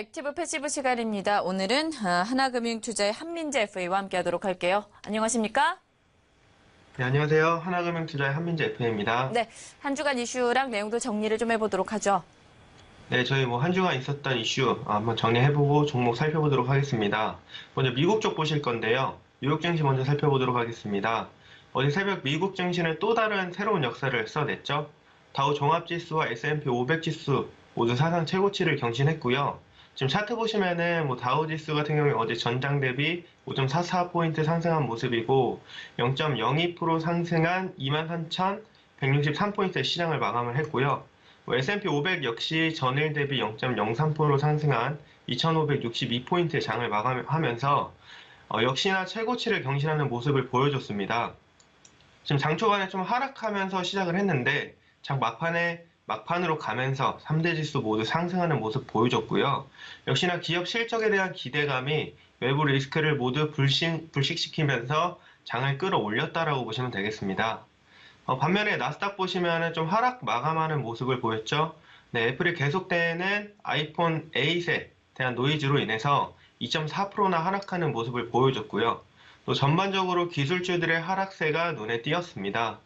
액티브 패시브 시간입니다. 오늘은 하나금융투자의 한민재 FA와 함께하도록 할게요. 안녕하십니까? 네, 안녕하세요. 하나금융투자의 한민재 FA입니다. 네, 한 주간 이슈랑 내용도 정리를 좀 해보도록 하죠. 네, 저희 한 주간 있었던 이슈 한번 정리해보고 종목 살펴보도록 하겠습니다. 먼저 미국 쪽 보실 건데요. 뉴욕 증시 먼저 살펴보도록 하겠습니다. 어제 새벽 미국 증시는 또 다른 새로운 역사를 써냈죠. 다우 종합지수와 S&P 500 지수 모두 사상 최고치를 경신했고요. 지금 차트 보시면은 다우 지수 같은 경우에 어제 전장 대비 5.44포인트 상승한 모습이고 0.02% 상승한 23,163포인트의 시장을 마감을 했고요. S&P 500 역시 전일 대비 0.03% 상승한 2,562포인트의 장을 마감하면서 역시나 최고치를 경신하는 모습을 보여줬습니다. 지금 장 초반에 좀 하락하면서 시작을 했는데 장 막판으로 가면서 3대 지수 모두 상승하는 모습 보여줬고요. 역시나 기업 실적에 대한 기대감이 외부 리스크를 모두 불식시키면서 장을 끌어올렸다라고 보시면 되겠습니다. 반면에 나스닥 보시면 좀 하락 마감하는 모습을 보였죠. 네, 애플이 계속되는 아이폰 8에 대한 노이즈로 인해서 2.4%나 하락하는 모습을 보여줬고요. 또 전반적으로 기술주들의 하락세가 눈에 띄었습니다.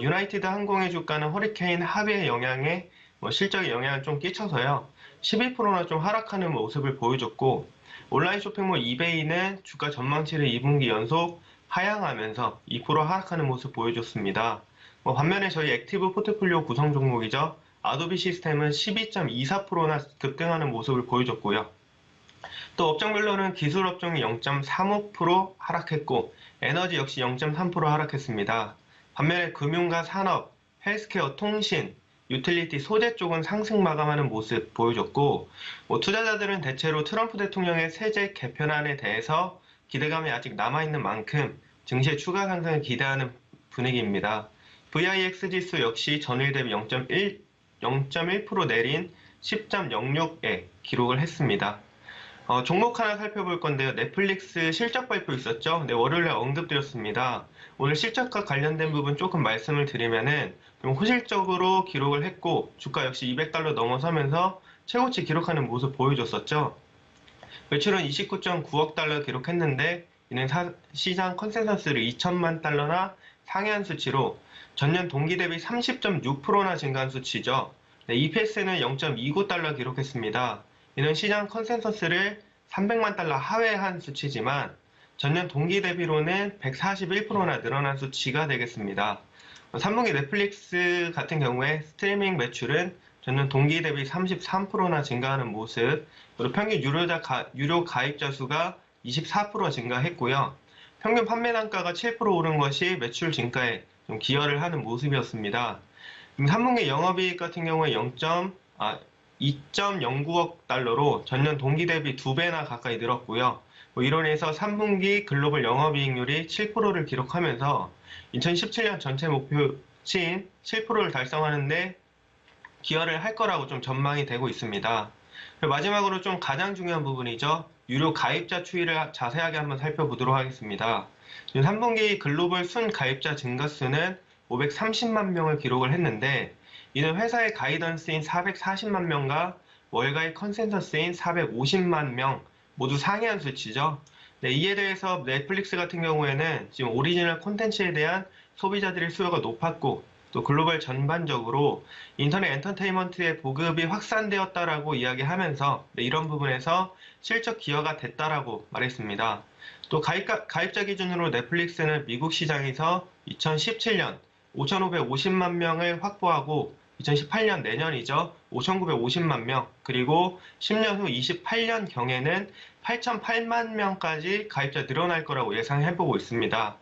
유나이티드 항공의 주가는 허리케인 하비의 영향에 실적에 영향을 좀 끼쳐서요. 12%나 좀 하락하는 모습을 보여줬고 온라인 쇼핑몰 이베이는 주가 전망치를 2분기 연속 하향하면서 2% 하락하는 모습 보여줬습니다. 반면에 저희 액티브 포트폴리오 구성 종목이죠. 아도비 시스템은 12.24%나 급등하는 모습을 보여줬고요. 또 업종별로는 기술 업종이 0.35% 하락했고 에너지 역시 0.3% 하락했습니다. 반면에 금융과 산업, 헬스케어, 통신, 유틸리티, 소재 쪽은 상승 마감하는 모습 보여줬고 투자자들은 대체로 트럼프 대통령의 세제 개편안에 대해서 기대감이 아직 남아있는 만큼 증시의 추가 상승을 기대하는 분위기입니다. VIX 지수 역시 전일 대비 0.1% 내린 10.06에 기록을 했습니다. 종목 하나 살펴볼 건데요. 넷플릭스 실적 발표 있었죠? 네, 월요일에 언급드렸습니다. 오늘 실적과 관련된 부분 조금 말씀을 드리면은 좀 호실적으로 기록을 했고 주가 역시 200달러 넘어서면서 최고치 기록하는 모습 보여줬었죠. 매출은 29.9억 달러 기록했는데 이는 시장 컨센서스를 2천만 달러나 상회한 수치로 전년 동기 대비 30.6%나 증가한 수치죠. 네, EPS는 0.29달러 기록했습니다. 이는 시장 컨센서스를 300만 달러 하회한 수치지만 전년 동기 대비로는 141%나 늘어난 수치가 되겠습니다. 3분기 넷플릭스 같은 경우에 스트리밍 매출은 전년 동기 대비 33%나 증가하는 모습, 그리고 평균 유료 가입자 수가 24% 증가했고요. 평균 판매 단가가 7% 오른 것이 매출 증가에 좀 기여를 하는 모습이었습니다. 3분기 영업이익 같은 경우에 2.09억 달러로 전년 동기 대비 2배나 가까이 늘었고요. 이로 인해서 3분기 글로벌 영업이익률이 7%를 기록하면서 2017년 전체 목표치인 7%를 달성하는데 기여를 할 거라고 좀 전망이 되고 있습니다. 마지막으로 좀 가장 중요한 부분이죠. 유료 가입자 추이를 자세하게 한번 살펴보도록 하겠습니다. 3분기 글로벌 순 가입자 증가 수는 530만 명을 기록을 했는데 이는 회사의 가이던스인 440만 명과 월가의 컨센서스인 450만 명 모두 상회한 수치죠. 네, 이에 대해서 넷플릭스 같은 경우에는 지금 오리지널 콘텐츠에 대한 소비자들의 수요가 높았고 또 글로벌 전반적으로 인터넷 엔터테인먼트의 보급이 확산되었다라고 이야기하면서 이런 부분에서 실적 기여가 됐다라고 말했습니다. 또 가입자 기준으로 넷플릭스는 미국 시장에서 2017년 5,550만 명을 확보하고 2018년 내년이죠. 5,950만 명, 그리고 10년 후 28년 경에는 8,008만 명까지 가입자 늘어날 거라고 예상해보고 있습니다.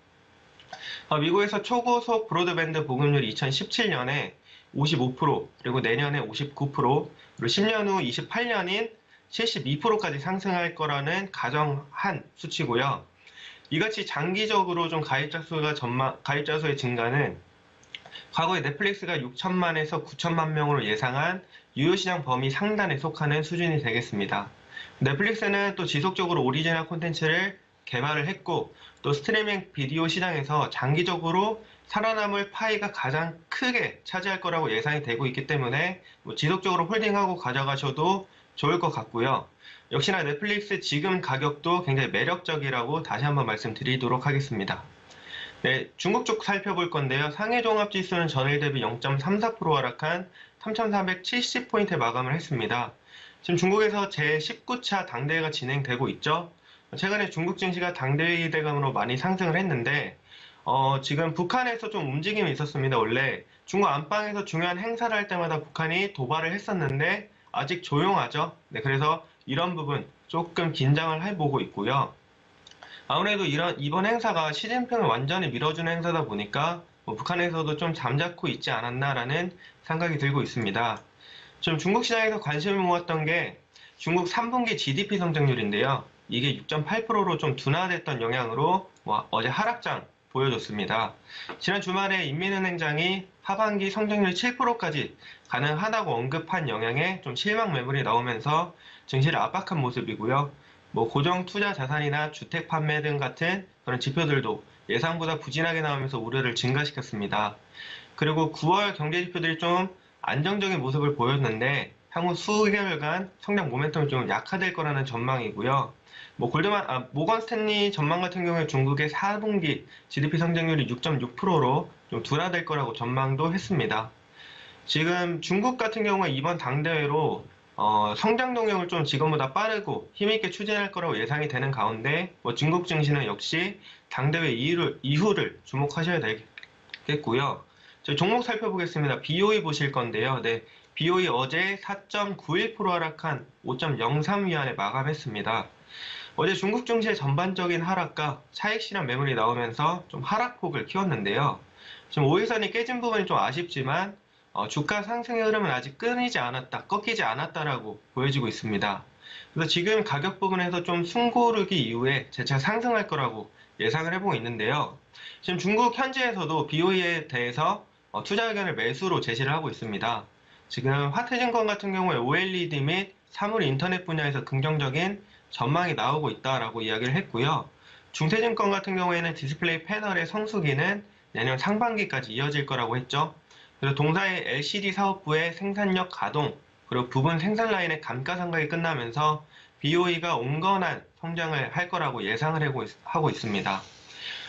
미국에서 초고속 브로드밴드 보급률이 2017년에 55%, 그리고 내년에 59%, 그리고 10년 후 28년인 72%까지 상승할 거라는 가정한 수치고요. 이같이 장기적으로 좀 가입자 수의 증가는 과거에 넷플릭스가 6천만에서 9천만 명으로 예상한 유효시장 범위 상단에 속하는 수준이 되겠습니다. 넷플릭스는 또 지속적으로 오리지널 콘텐츠를 개발을 했고 또 스트리밍 비디오 시장에서 장기적으로 살아남을 파이가 가장 크게 차지할 거라고 예상이 되고 있기 때문에 지속적으로 홀딩하고 가져가셔도 좋을 것 같고요. 역시나 넷플릭스 지금 가격도 굉장히 매력적이라고 다시 한번 말씀드리도록 하겠습니다. 네, 중국 쪽 살펴볼 건데요. 상해 종합지수는 전일 대비 0.34% 하락한 3,470포인트에 마감을 했습니다. 지금 중국에서 제19차 당대회가 진행되고 있죠. 최근에 중국 증시가 당대회 기대감으로 많이 상승을 했는데 지금 북한에서 좀 움직임이 있었습니다. 원래 중국 안방에서 중요한 행사를 할 때마다 북한이 도발을 했었는데 아직 조용하죠. 네, 그래서 이런 부분 조금 긴장을 해보고 있고요. 아무래도 이번 행사가 시진핑을 완전히 밀어주는 행사다 보니까 북한에서도 좀 잠자코 있지 않았나라는 생각이 들고 있습니다. 지금 중국 시장에서 관심을 모았던 게 중국 3분기 GDP 성장률인데요. 이게 6.8%로 좀 둔화됐던 영향으로 어제 하락장 보여줬습니다. 지난 주말에 인민은행장이 하반기 성장률 7%까지 가능하다고 언급한 영향에 좀 실망 매물이 나오면서 증시를 압박한 모습이고요. 고정 투자 자산이나 주택 판매 등 같은 그런 지표들도 예상보다 부진하게 나오면서 우려를 증가시켰습니다. 그리고 9월 경제 지표들이 좀 안정적인 모습을 보였는데 향후 수개월간 성장 모멘텀이 좀 약화될 거라는 전망이고요. 모건 스탠리 전망 같은 경우에 중국의 4분기 GDP 성장률이 6.6%로 좀 둔화될 거라고 전망도 했습니다. 지금 중국 같은 경우에 이번 당대회로 성장 동력을 좀 지금보다 빠르고 힘있게 추진할 거라고 예상이 되는 가운데 중국 증시는 역시 당대회 이후를 주목하셔야 되겠고요. 저희 종목 살펴보겠습니다. BOE 보실 건데요. 네, BOE 어제 4.91% 하락한 5.03위안에 마감했습니다. 어제 중국 증시의 전반적인 하락과 차익 실현 매물이 나오면서 좀 하락폭을 키웠는데요. 지금 5일선이 깨진 부분이 좀 아쉽지만 주가 상승의 흐름은 아직 끊이지 않았다, 꺾이지 않았다라고 보여지고 있습니다. 그래서 지금 가격 부분에서 좀 숨고르기 이후에 재차 상승할 거라고 예상을 해보고 있는데요. 지금 중국 현지에서도 BOE에 대해서 투자 의견을 매수로 제시를 하고 있습니다. 지금 화태증권 같은 경우에 OLED 및 사물 인터넷 분야에서 긍정적인 전망이 나오고 있다라고 이야기를 했고요. 중세증권 같은 경우에는 디스플레이 패널의 성수기는 내년 상반기까지 이어질 거라고 했죠. 그리고 동사의 LCD 사업부의 생산력 가동, 그리고 부분 생산 라인의 감가상각이 끝나면서 BOE가 온건한 성장을 할 거라고 예상을 하고 있습니다.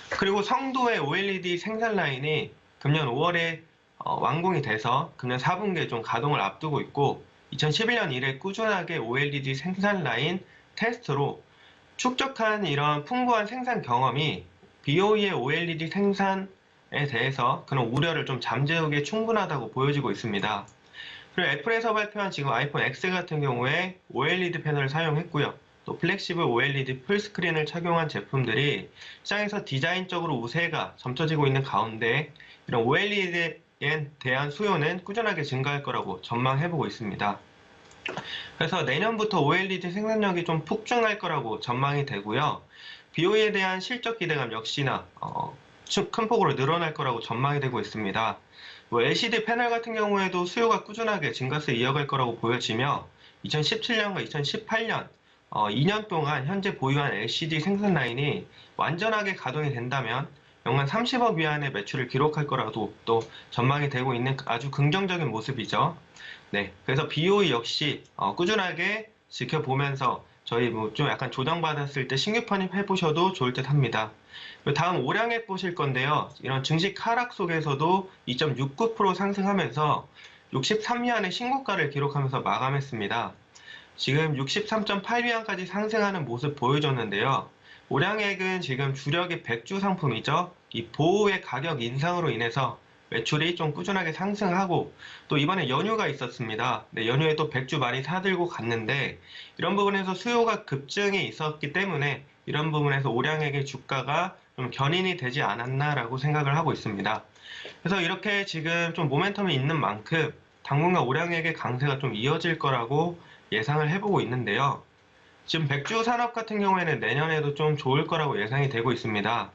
그리고 성도의 OLED 생산 라인이 금년 5월에 완공이 돼서 금년 4분기에 좀 가동을 앞두고 있고 2011년 이래 꾸준하게 OLED 생산 라인 테스트로 축적한 이런 풍부한 생산 경험이 BOE의 OLED 생산에 대해서 그런 우려를 좀 잠재우기에 충분하다고 보여지고 있습니다. 그리고 애플에서 발표한 지금 아이폰 X 같은 경우에 OLED 패널을 사용했고요. 또 플렉시블 OLED 풀스크린을 착용한 제품들이 시장에서 디자인적으로 우세가 점쳐지고 있는 가운데 이런 OLED에 대한 수요는 꾸준하게 증가할 거라고 전망해보고 있습니다. 그래서 내년부터 OLED 생산력이 좀 폭증할 거라고 전망이 되고요. BOE에 대한 실적 기대감 역시나 큰 폭으로 늘어날 거라고 전망이 되고 있습니다. LCD 패널 같은 경우에도 수요가 꾸준하게 증가세 이어갈 거라고 보여지며 2017년과 2018년 2년 동안 현재 보유한 LCD 생산 라인이 완전하게 가동이 된다면 연간 30억 위안의 매출을 기록할 거라도 또 전망이 되고 있는 아주 긍정적인 모습이죠. 네, 그래서 BOE 역시 꾸준하게 지켜보면서 저희 좀 약간 조정받았을 때 신규 편입해 보셔도 좋을 듯 합니다. 다음 오량액 보실 건데요. 이런 증시 하락 속에서도 2.69% 상승하면서 63위안의 신고가를 기록하면서 마감했습니다. 지금 63.8위안까지 상승하는 모습 보여줬는데요. 오량액은 지금 주력의 백주 상품이죠. 이 보호의 가격 인상으로 인해서 매출이 좀 꾸준하게 상승하고 또 이번에 연휴가 있었습니다. 네, 연휴에 또 백주 많이 사들고 갔는데 이런 부분에서 수요가 급증이 있었기 때문에 이런 부분에서 오량액의 주가가 좀 견인이 되지 않았나라고 생각을 하고 있습니다. 그래서 이렇게 지금 좀 모멘텀이 있는 만큼 당분간 오량액의 강세가 좀 이어질 거라고 예상을 해보고 있는데요. 지금 백주 산업 같은 경우에는 내년에도 좀 좋을 거라고 예상이 되고 있습니다.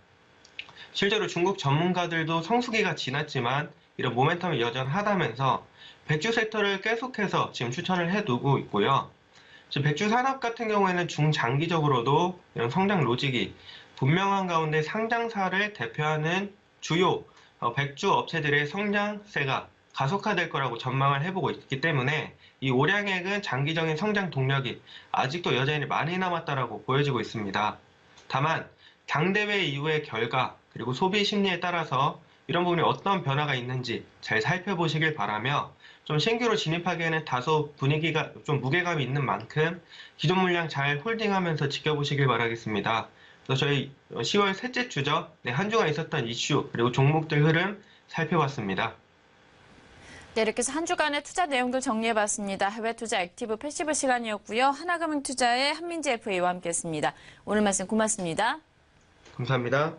실제로 중국 전문가들도 성수기가 지났지만 이런 모멘텀이 여전하다면서 백주 섹터를 계속해서 지금 추천을 해두고 있고요. 지금 백주 산업 같은 경우에는 중장기적으로도 이런 성장 로직이 분명한 가운데 상장사를 대표하는 주요 백주 업체들의 성장세가 가속화될 거라고 전망을 해보고 있기 때문에 이 우량액은 장기적인 성장 동력이 아직도 여전히 많이 남았다라고 보여지고 있습니다. 다만 당대회 이후의 결과 그리고 소비 심리에 따라서 이런 부분이 어떤 변화가 있는지 잘 살펴보시길 바라며 좀 신규로 진입하기에는 다소 분위기가 좀 무게감이 있는 만큼 기존 물량 잘 홀딩하면서 지켜보시길 바라겠습니다. 그래서 저희 10월 셋째 주죠. 네, 한 주간 있었던 이슈 그리고 종목들 흐름 살펴봤습니다. 네, 이렇게 해서 한 주간의 투자 내용들 정리해봤습니다. 해외 투자 액티브 패시브 시간이었고요. 하나금융투자의 한민재 FA와 함께했습니다. 오늘 말씀 고맙습니다. 감사합니다.